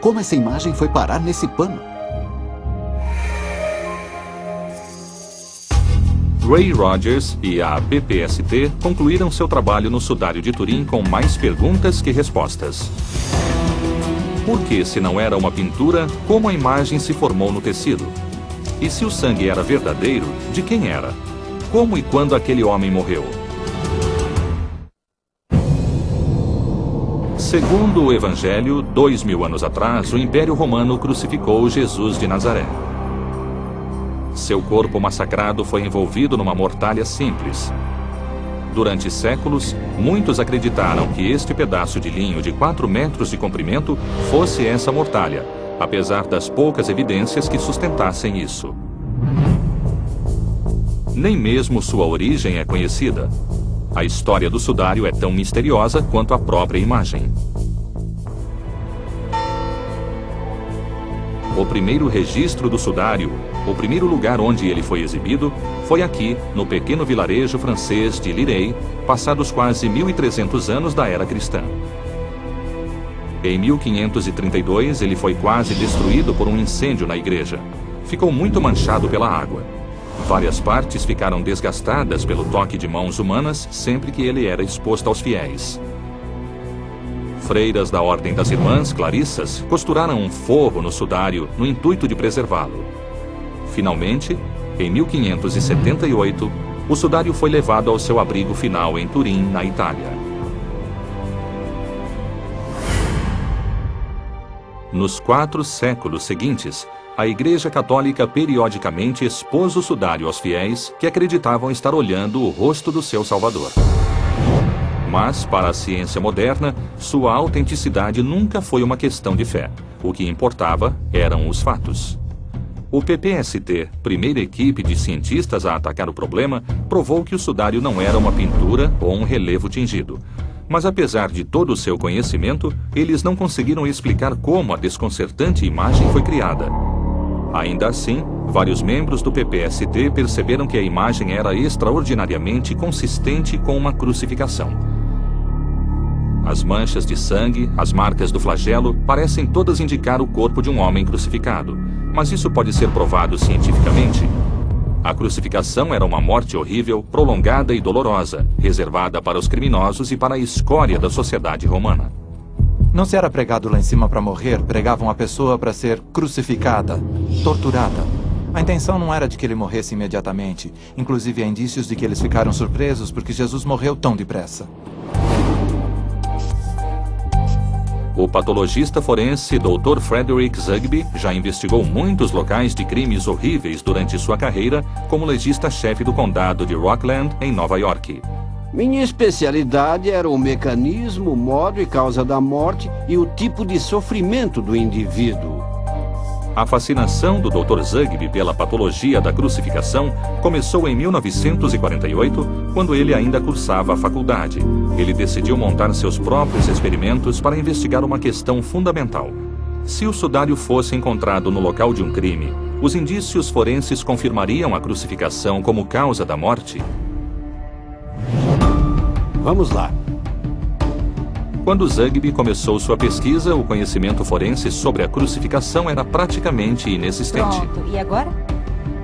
Como essa imagem foi parar nesse pano? Ray Rogers e a PPST concluíram seu trabalho no sudário de Turim com mais perguntas que respostas. Por que, se não era uma pintura, como a imagem se formou no tecido? E se o sangue era verdadeiro, de quem era? Como e quando aquele homem morreu? Segundo o Evangelho, 2000 anos atrás, o Império Romano crucificou Jesus de Nazaré. Seu corpo massacrado foi envolvido numa mortalha simples. Durante séculos, muitos acreditaram que este pedaço de linho de 4 metros de comprimento fosse essa mortalha, apesar das poucas evidências que sustentassem isso. Nem mesmo sua origem é conhecida. A história do sudário é tão misteriosa quanto a própria imagem. O primeiro registro do sudário, o primeiro lugar onde ele foi exibido, foi aqui, no pequeno vilarejo francês de Lirey, passados quase 1300 anos da era cristã. Em 1532, ele foi quase destruído por um incêndio na igreja. Ficou muito manchado pela água. Várias partes ficaram desgastadas pelo toque de mãos humanas sempre que ele era exposto aos fiéis. Freiras da Ordem das Irmãs Clarissas costuraram um forro no sudário no intuito de preservá-lo. Finalmente, em 1578, o sudário foi levado ao seu abrigo final em Turim, na Itália. Nos 4 séculos seguintes, a Igreja Católica periodicamente expôs o sudário aos fiéis que acreditavam estar olhando o rosto do seu Salvador. Mas, para a ciência moderna, sua autenticidade nunca foi uma questão de fé. O que importava eram os fatos. O PPST, primeira equipe de cientistas a atacar o problema, provou que o sudário não era uma pintura ou um relevo tingido. Mas apesar de todo o seu conhecimento, eles não conseguiram explicar como a desconcertante imagem foi criada. Ainda assim, vários membros do PPST perceberam que a imagem era extraordinariamente consistente com uma crucificação. As manchas de sangue, as marcas do flagelo, parecem todas indicar o corpo de um homem crucificado. Mas isso pode ser provado cientificamente? A crucificação era uma morte horrível, prolongada e dolorosa, reservada para os criminosos e para a escória da sociedade romana. Não se era pregado lá em cima para morrer, pregavam a pessoa para ser crucificada, torturada. A intenção não era de que ele morresse imediatamente. Inclusive, há indícios de que eles ficaram surpresos porque Jesus morreu tão depressa. O patologista forense Dr. Frederick Zugby já investigou muitos locais de crimes horríveis durante sua carreira como legista-chefe do condado de Rockland, em Nova York. Minha especialidade era o mecanismo, o modo e causa da morte e o tipo de sofrimento do indivíduo. A fascinação do Dr. Zugby pela patologia da crucificação começou em 1948, quando ele ainda cursava a faculdade. Ele decidiu montar seus próprios experimentos para investigar uma questão fundamental. Se o sudário fosse encontrado no local de um crime, os indícios forenses confirmariam a crucificação como causa da morte? Vamos lá. Quando Zugby começou sua pesquisa, o conhecimento forense sobre a crucificação era praticamente inexistente. Pronto, e agora?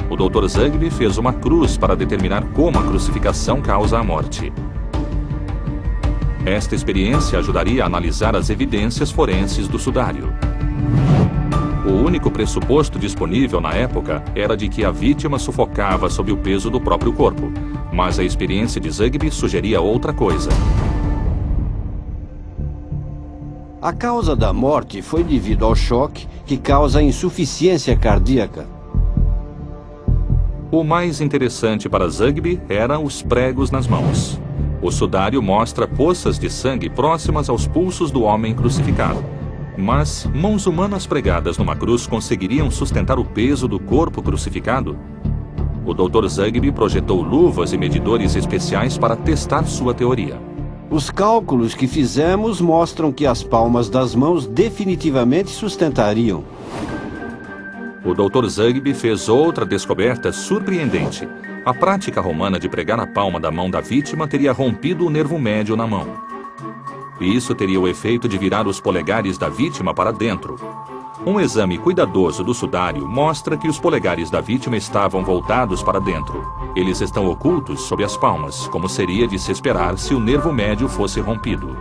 O Dr. Zugby fez uma cruz para determinar como a crucificação causa a morte. Esta experiência ajudaria a analisar as evidências forenses do sudário. O único pressuposto disponível na época era de que a vítima sufocava sob o peso do próprio corpo, mas a experiência de Zugby sugeria outra coisa. A causa da morte foi devido ao choque que causa insuficiência cardíaca. O mais interessante para Zugby eram os pregos nas mãos. O sudário mostra poças de sangue próximas aos pulsos do homem crucificado. Mas mãos humanas pregadas numa cruz conseguiriam sustentar o peso do corpo crucificado? O Dr. Zugby projetou luvas e medidores especiais para testar sua teoria. Os cálculos que fizemos mostram que as palmas das mãos definitivamente sustentariam. O Dr. Zugby fez outra descoberta surpreendente. A prática romana de pregar a palma da mão da vítima teria rompido o nervo médio na mão. e isso teria o efeito de virar os polegares da vítima para dentro. Um exame cuidadoso do sudário mostra que os polegares da vítima estavam voltados para dentro. Eles estão ocultos sob as palmas, como seria de se esperar se o nervo médio fosse rompido.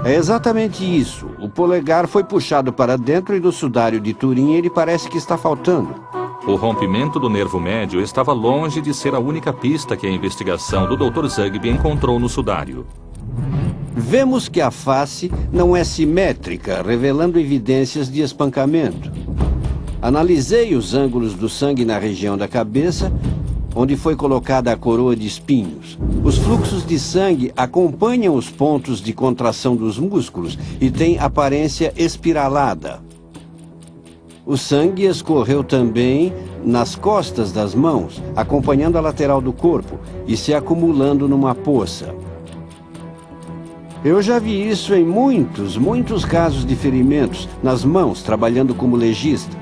É exatamente isso. O polegar foi puxado para dentro e do sudário de Turim ele parece que está faltando. O rompimento do nervo médio estava longe de ser a única pista que a investigação do Dr. Zugby encontrou no sudário. Vemos que a face não é simétrica, revelando evidências de espancamento. Analisei os ângulos do sangue na região da cabeça, onde foi colocada a coroa de espinhos. Os fluxos de sangue acompanham os pontos de contração dos músculos e têm aparência espiralada. O sangue escorreu também nas costas das mãos, acompanhando a lateral do corpo e se acumulando numa poça. Eu já vi isso em muitos casos de ferimentos nas mãos, trabalhando como legista.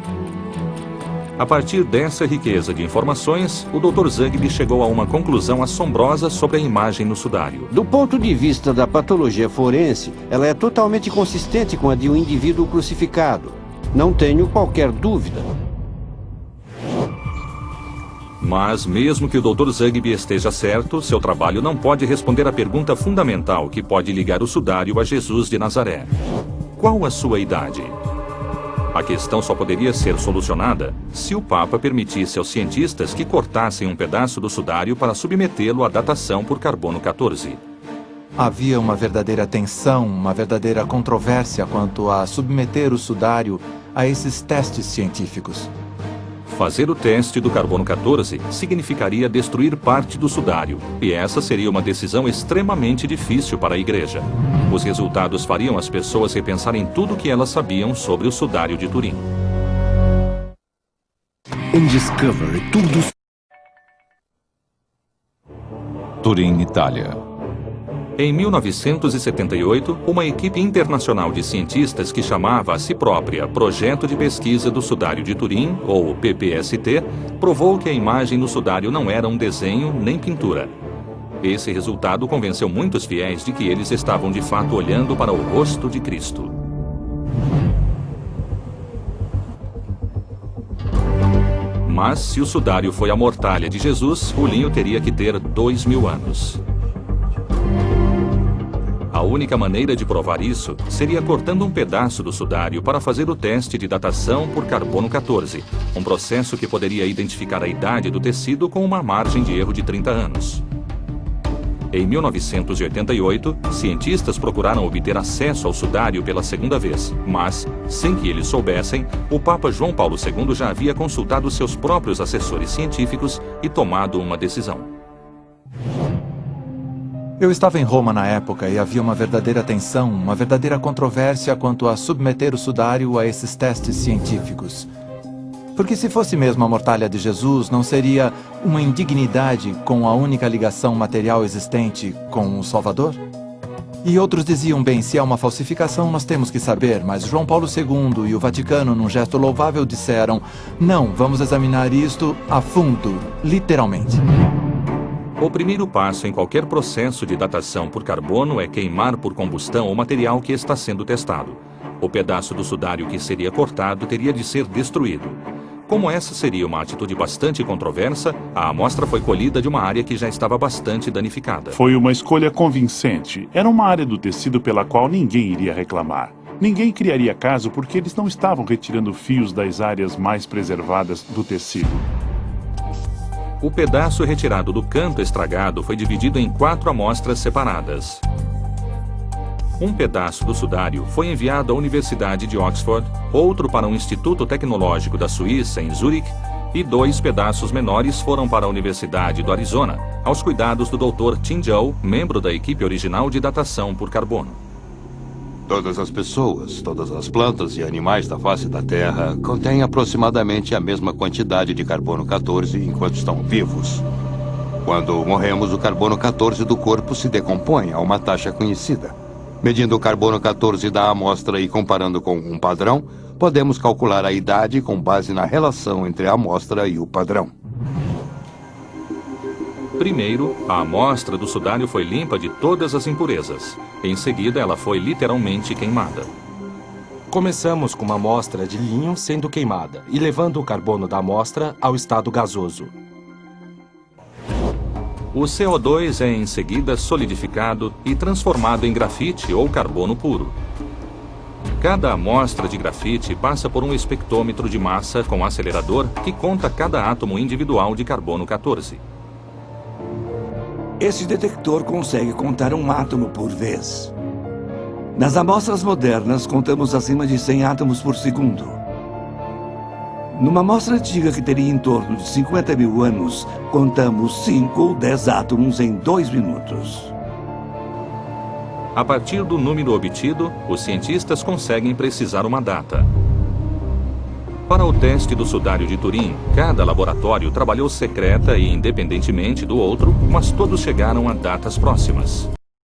A partir dessa riqueza de informações, o Dr. Zugby chegou a uma conclusão assombrosa sobre a imagem no sudário. Do ponto de vista da patologia forense, ela é totalmente consistente com a de um indivíduo crucificado. Não tenho qualquer dúvida. Mas, mesmo que o Dr. Zugby esteja certo, seu trabalho não pode responder à pergunta fundamental que pode ligar o sudário a Jesus de Nazaré. Qual a sua idade? A questão só poderia ser solucionada se o Papa permitisse aos cientistas que cortassem um pedaço do sudário para submetê-lo à datação por carbono 14. Havia uma verdadeira tensão, uma verdadeira controvérsia quanto a submeter o sudário a esses testes científicos. Fazer o teste do carbono 14 significaria destruir parte do sudário, e essa seria uma decisão extremamente difícil para a Igreja. Os resultados fariam as pessoas repensarem tudo o que elas sabiam sobre o sudário de Turim. Discovery, tudo. Turim, Itália. Em 1978, uma equipe internacional de cientistas que chamava a si própria Projeto de Pesquisa do Sudário de Turim, ou PPST, provou que a imagem no sudário não era um desenho nem pintura. Esse resultado convenceu muitos fiéis de que eles estavam de fato olhando para o rosto de Cristo. Mas se o sudário foi a mortalha de Jesus, o linho teria que ter 2000 anos. A única maneira de provar isso seria cortando um pedaço do sudário para fazer o teste de datação por carbono 14, um processo que poderia identificar a idade do tecido com uma margem de erro de 30 anos. Em 1988, cientistas procuraram obter acesso ao sudário pela segunda vez, mas, sem que eles soubessem, o Papa João Paulo II já havia consultado seus próprios assessores científicos e tomado uma decisão. Eu estava em Roma na época e havia uma verdadeira tensão, uma verdadeira controvérsia quanto a submeter o sudário a esses testes científicos. Porque se fosse mesmo a mortalha de Jesus, não seria uma indignidade com a única ligação material existente com o Salvador? E outros diziam, bem, se é uma falsificação, nós temos que saber, mas João Paulo II e o Vaticano, num gesto louvável, disseram, não, vamos examinar isto a fundo, literalmente. O primeiro passo em qualquer processo de datação por carbono é queimar por combustão o material que está sendo testado. O pedaço do sudário que seria cortado teria de ser destruído. Como essa seria uma atitude bastante controversa, a amostra foi colhida de uma área que já estava bastante danificada. Foi uma escolha convincente. Era uma área do tecido pela qual ninguém iria reclamar. Ninguém criaria caso porque eles não estavam retirando fios das áreas mais preservadas do tecido. O pedaço retirado do canto estragado foi dividido em 4 amostras separadas. Um pedaço do sudário foi enviado à Universidade de Oxford, outro para um instituto tecnológico da Suíça, em Zurique, e 2 pedaços menores foram para a Universidade do Arizona, aos cuidados do Dr. Tim Joe, membro da equipe original de datação por carbono. Todas as pessoas, todas as plantas e animais da face da Terra contêm aproximadamente a mesma quantidade de carbono 14 enquanto estão vivos. Quando morremos, o carbono 14 do corpo se decompõe a uma taxa conhecida. Medindo o carbono 14 da amostra e comparando com um padrão, podemos calcular a idade com base na relação entre a amostra e o padrão. Primeiro, a amostra do sudário foi limpa de todas as impurezas. Em seguida, ela foi literalmente queimada. Começamos com uma amostra de linho sendo queimada e levando o carbono da amostra ao estado gasoso. O CO2 é em seguida solidificado e transformado em grafite ou carbono puro. Cada amostra de grafite passa por um espectrômetro de massa com acelerador que conta cada átomo individual de carbono 14. Esse detector consegue contar um átomo por vez. Nas amostras modernas, contamos acima de 100 átomos por segundo. Numa amostra antiga que teria em torno de 50 mil anos, contamos 5 ou 10 átomos em 2 minutos. A partir do número obtido, os cientistas conseguem precisar uma data. Para o teste do sudário de Turim, cada laboratório trabalhou secreta e independentemente do outro, mas todos chegaram a datas próximas.